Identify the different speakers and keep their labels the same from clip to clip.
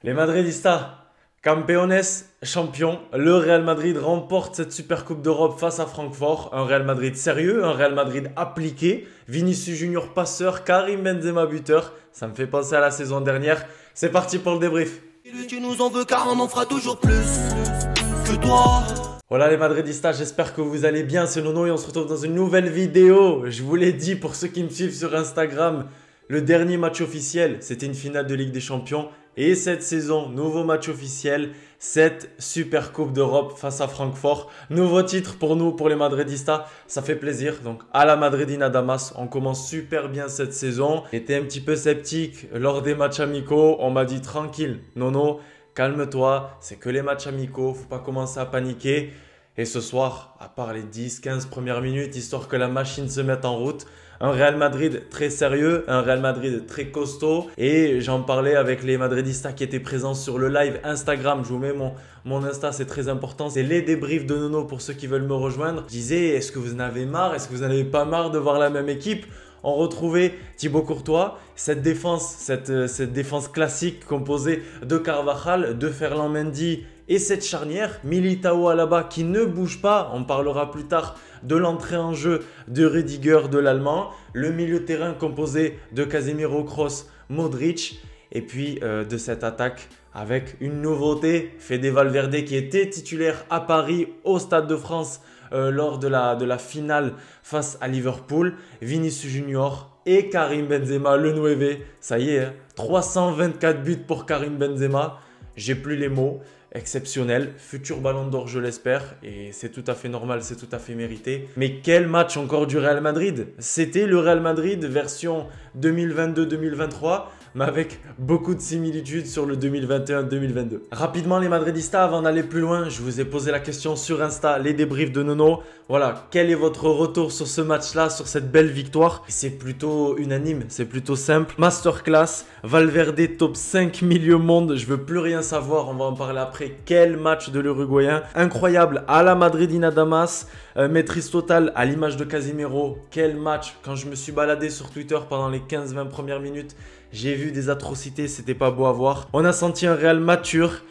Speaker 1: Les Madridistas, campeones, champions, le Real Madrid remporte cette Super Coupe d'Europe face à Francfort. Un Real Madrid sérieux, un Real Madrid appliqué. Vinicius Junior passeur, Karim Benzema buteur. Ça me fait penser à la saison dernière. C'est parti pour le débrief.
Speaker 2: Tu nous en veux car on en fera toujours plus que toi.
Speaker 1: Voilà les Madridistas, j'espère que vous allez bien, c'est Nono et on se retrouve dans une nouvelle vidéo. Je vous l'ai dit pour ceux qui me suivent sur Instagram, le dernier match officiel, c'était une finale de Ligue des Champions. Et cette saison, nouveau match officiel, cette Super Coupe d'Europe face à Francfort. Nouveau titre pour nous, pour les Madridistas, ça fait plaisir. Donc à la Madridina Damas, on commence super bien cette saison. J'étais un petit peu sceptique lors des matchs amicaux, on m'a dit tranquille, Nono, calme-toi, c'est que les matchs amicaux, faut pas commencer à paniquer. Et ce soir, à part les 10-15 premières minutes, histoire que la machine se mette en route, un Real Madrid très sérieux, un Real Madrid très costaud. Et j'en parlais avec les Madridistas qui étaient présents sur le live Instagram. Je vous mets mon Insta, c'est très important. C'est les débriefs de Nono pour ceux qui veulent me rejoindre. Je disais, est-ce que vous en avez marre? Est-ce que vous n'en avez pas marre de voir la même équipe? On retrouvait Thibaut Courtois, cette défense classique composée de Carvajal, de Ferland Mendy et cette charnière, Militao Alaba qui ne bouge pas. On parlera plus tard de l'entrée en jeu de Rudiger de l'Allemand. Le milieu de terrain composé de Casemiro, Kroos, Modric. Et puis de cette attaque avec une nouveauté, Fede Valverde qui était titulaire à Paris au Stade de France lors de la finale face à Liverpool. Vinicius Junior et Karim Benzema, le 9. Ça y est, hein, 324 buts pour Karim Benzema. J'ai plus les mots. Exceptionnel, futur ballon d'or je l'espère et c'est tout à fait normal, c'est tout à fait mérité. Mais quel match encore du Real Madrid! C'était le Real Madrid version 2022-2023 mais avec beaucoup de similitudes sur le 2021-2022. Rapidement les Madridistas, avant d'aller plus loin, je vous ai posé la question sur Insta, les débriefs de Nono. Voilà, quel est votre retour sur ce match-là, sur cette belle victoire? C'est plutôt unanime, c'est plutôt simple. Masterclass, Valverde top 5 milieu monde, je veux plus rien savoir, on va en parler après. Quel match de l'Uruguayen, incroyable, à la Madridina Damas, maîtrise totale à l'image de Casemiro. Quel match, quand je me suis baladé sur Twitter pendant les 15-20 premières minutes, j'ai vu des atrocités, c'était pas beau à voir. On a senti un Real mature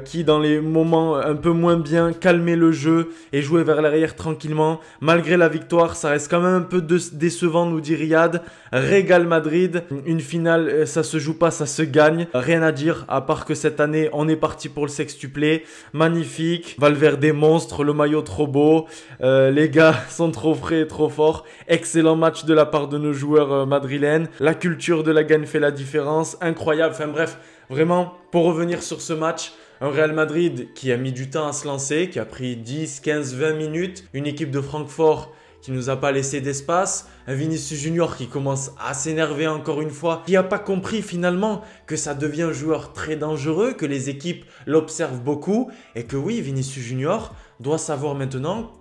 Speaker 1: qui dans les moments un peu moins bien calmait le jeu et jouait vers l'arrière tranquillement. Malgré la victoire, ça reste quand même un peu décevant, nous dit Riyad. Real Madrid, une finale, ça se joue pas, ça se gagne. Rien à dire, à part que cette année, on est parti pour le sextuplé. Magnifique, Valverde monstre, le maillot trop beau. Les gars sont trop frais et trop forts. Excellent match de la part de nos joueurs madrilènes. La culture de la gagne fait la différence. Incroyable, enfin bref. Vraiment, pour revenir sur ce match, un Real Madrid qui a mis du temps à se lancer, qui a pris 10, 15, 20 minutes. Une équipe de Francfort qui nous a pas laissé d'espace. Un Vinicius Junior qui commence à s'énerver encore une fois. Qui n'a pas compris finalement que ça devient un joueur très dangereux, que les équipes l'observent beaucoup. Et que oui, Vinicius Junior doit savoir maintenant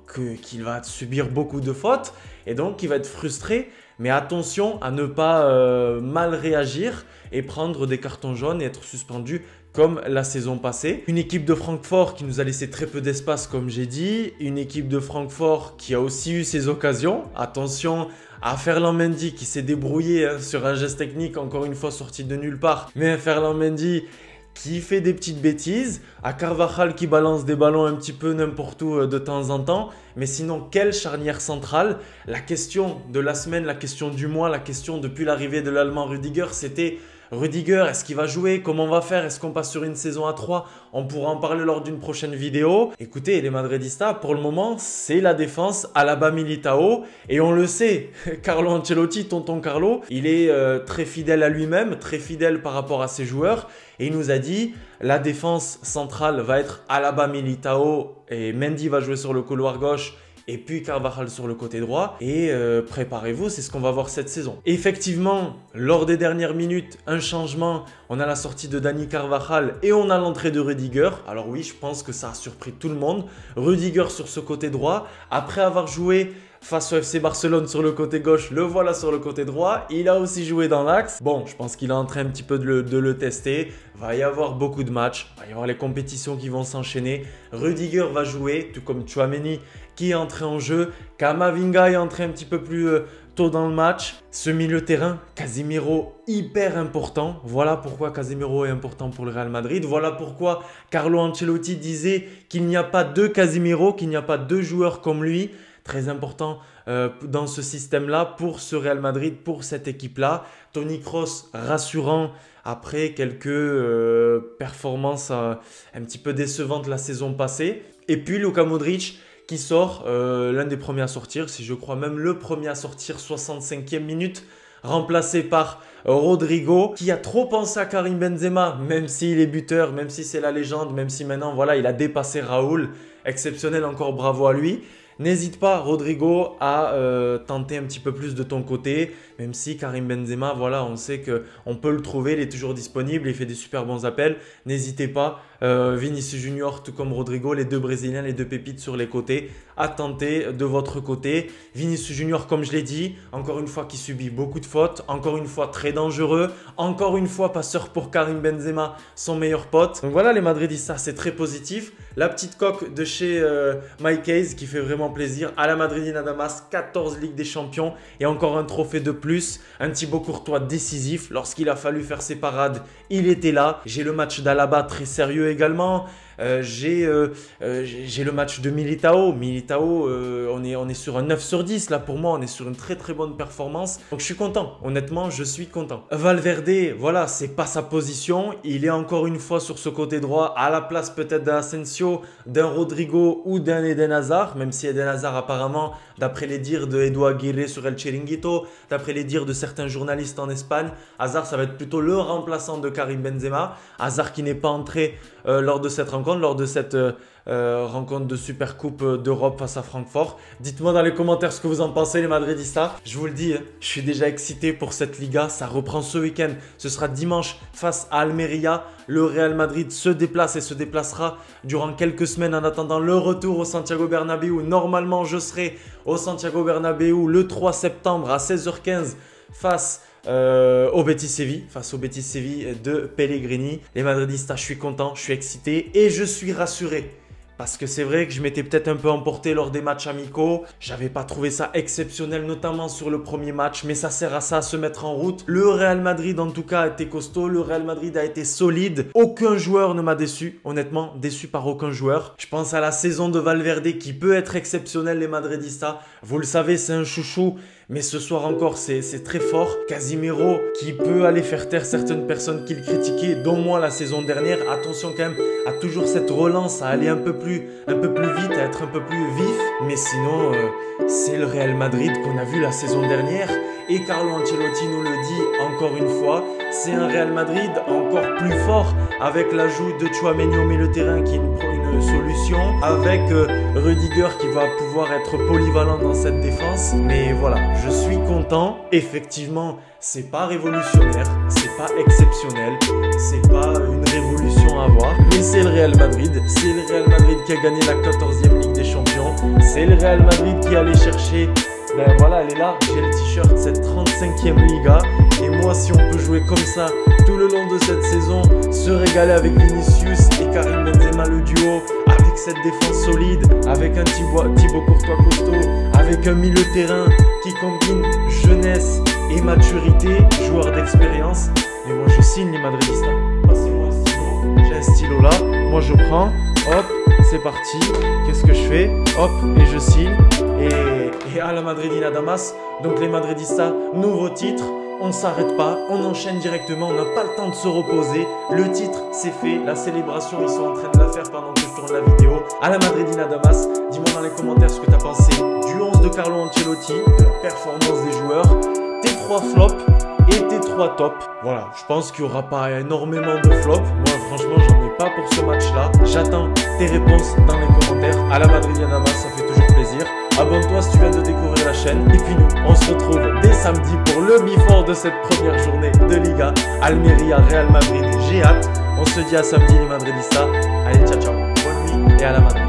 Speaker 1: qu'il va subir beaucoup de fautes. Et donc, il va être frustré. Mais attention à ne pas mal réagir et prendre des cartons jaunes et être suspendu comme la saison passée. Une équipe de Francfort qui nous a laissé très peu d'espace comme j'ai dit. Une équipe de Francfort qui a aussi eu ses occasions. Attention à Ferland Mendy qui s'est débrouillé sur un geste technique encore une fois sorti de nulle part. Mais un Ferland Mendy qui fait des petites bêtises, à Carvajal qui balance des ballons un petit peu n'importe où de temps en temps. Mais sinon, quelle charnière centrale? La question de la semaine, la question du mois, la question depuis l'arrivée de l'Allemand Rudiger, c'était Rudiger, est-ce qu'il va jouer? Comment on va faire? Est-ce qu'on passe sur une saison à 3? On pourra en parler lors d'une prochaine vidéo. Écoutez, les Madridistas, pour le moment, c'est la défense Alaba Militao. Et on le sait, Carlo Ancelotti, tonton Carlo, il est très fidèle à lui-même, très fidèle par rapport à ses joueurs. Et il nous a dit, la défense centrale va être Alaba Militao et Mendy va jouer sur le couloir gauche. Et puis Carvajal sur le côté droit. Et préparez-vous, c'est ce qu'on va voir cette saison. Effectivement, lors des dernières minutes, un changement. On a la sortie de Dani Carvajal et on a l'entrée de Rudiger. Alors oui, je pense que ça a surpris tout le monde. Rudiger sur ce côté droit. Après avoir joué face au FC Barcelone sur le côté gauche, le voilà sur le côté droit. Il a aussi joué dans l'axe. Bon, je pense qu'il est en train un petit peu de le tester. Va y avoir beaucoup de matchs, va y avoir les compétitions qui vont s'enchaîner. Rudiger va jouer, tout comme Tchouaméni qui est entré en jeu. Camavinga est entré un petit peu plus tôt dans le match. Ce milieu terrain, Casemiro, hyper important. Voilà pourquoi Casemiro est important pour le Real Madrid. Voilà pourquoi Carlo Ancelotti disait qu'il n'y a pas deux Casemiro, qu'il n'y a pas deux joueurs comme lui. Très important dans ce système-là pour ce Real Madrid, pour cette équipe-là. Toni Kroos, rassurant après quelques performances un petit peu décevantes la saison passée. Et puis Luka Modric qui sort, l'un des premiers à sortir, si je crois même le premier à sortir, 65e minute, remplacé par Rodrigo, qui a trop pensé à Karim Benzema, même s'il est buteur, même si c'est la légende, même si maintenant voilà, il a dépassé Raoul, exceptionnel encore, bravo à lui. N'hésite pas, Rodrigo, à tenter un petit peu plus de ton côté, même si Karim Benzema, voilà, on sait qu'on peut le trouver, il est toujours disponible, il fait des super bons appels. N'hésitez pas, Vinicius Junior, tout comme Rodrigo, les deux Brésiliens, les deux pépites sur les côtés, à tenter de votre côté. Vinicius Junior, comme je l'ai dit, encore une fois, qui subit beaucoup de fautes, encore une fois très dangereux, encore une fois passeur pour Karim Benzema, son meilleur pote. Donc voilà les Madridistas, c'est très positif. La petite coque de chez Mike Hayes qui fait vraiment plaisir. À la Madridina Damas, 14 Ligues des Champions et encore un trophée de plus. Un Thibaut Courtois décisif. Lorsqu'il a fallu faire ses parades, il était là. J'ai le match d'Alaba très sérieux également. J'ai le match de Militao. Militao, on est sur un 9 sur 10 là pour moi. On est sur une très très bonne performance. Donc je suis content. Honnêtement, je suis content. Valverde, voilà, c'est pas sa position. Il est encore une fois sur ce côté droit à la place peut-être d'un Asensio, d'un Rodrigo ou d'un Eden Hazard. Même si Eden Hazard apparemment, d'après les dires de Edu Aguirre sur El Chiringuito, d'après les dires de certains journalistes en Espagne, Hazard ça va être plutôt le remplaçant de Karim Benzema. Hazard qui n'est pas entré lors de cette rencontre, lors de cette rencontre de Supercoupe d'Europe face à Francfort. Dites-moi dans les commentaires ce que vous en pensez les Madridistas. Je vous le dis, je suis déjà excité pour cette Liga. Ça reprend ce week-end. Ce sera dimanche face à Almeria. Le Real Madrid se déplace et se déplacera durant quelques semaines en attendant le retour au Santiago Bernabéu. Normalement, je serai au Santiago Bernabéu le 3 septembre à 16h15 face au Betis Séville, face au Betis Séville de Pellegrini. Les Madridistas, je suis content, je suis excité et je suis rassuré. Parce que c'est vrai que je m'étais peut-être un peu emporté lors des matchs amicaux. J'avais pas trouvé ça exceptionnel, notamment sur le premier match. Mais ça sert à ça, à se mettre en route. Le Real Madrid, en tout cas, a été costaud. Le Real Madrid a été solide. Aucun joueur ne m'a déçu. Honnêtement, déçu par aucun joueur. Je pense à la saison de Valverde qui peut être exceptionnelle, les Madridistas. Vous le savez, c'est un chouchou. Mais ce soir encore, c'est très fort. Casemiro qui peut aller faire taire certaines personnes qui le critiquaient, dont moi la saison dernière. Attention quand même à toujours cette relance, à aller un peu plus vite, à être un peu plus vif. Mais sinon, c'est le Real Madrid qu'on a vu la saison dernière. Et Carlo Ancelotti nous le dit encore une fois, c'est un Real Madrid encore plus fort avec l'ajout de Tchouaméni au milieu terrain qui est une solution, avec Rudiger qui va pouvoir être polyvalent dans cette défense. Mais voilà, je suis content. Effectivement, c'est pas révolutionnaire, c'est pas exceptionnel, c'est pas une révolution à voir. Mais c'est le Real Madrid, c'est le Real Madrid qui a gagné la 14e Ligue des Champions. C'est le Real Madrid qui allait chercher. Ben voilà, elle est là, j'ai le t-shirt, cette 35e Liga. Et moi, si on peut jouer comme ça tout le long de cette saison, se régaler avec Vinicius et Karim Benzema, le duo, avec cette défense solide, avec un Thibaut Courtois costaud, avec un milieu terrain qui combine jeunesse et maturité, joueur d'expérience. Mais moi, je signe les Madridistas. Passez-moi un stylo, j'ai un stylo là, moi je prends, hop, c'est parti. Qu'est-ce que je fais? Hop, et je signe. Et à la Madridina Damas, donc les Madridistas, nouveau titre, on ne s'arrête pas, on enchaîne directement, on n'a pas le temps de se reposer. Le titre, c'est fait, la célébration, ils sont en train de la faire pendant que je tourne la vidéo. À la Madridina Damas, dis-moi dans les commentaires ce que tu as pensé du 11 de Carlo Ancelotti, de la performance des joueurs, tes 3 flops et tes 3 tops. Voilà, je pense qu'il n'y aura pas énormément de flops. Moi, franchement, j'en ai pas pour ce match-là. J'attends tes réponses dans les commentaires. À la Madridina Damas, ça fait toujours plaisir. Abonne-toi si tu viens de découvrir la chaîne. Et puis nous, on se retrouve dès samedi pour le before de cette première journée de Liga. Almeria, Real Madrid, j'ai hâte. On se dit à samedi les Madridistas. Allez, ciao, ciao. Bonne nuit et à la Madrid.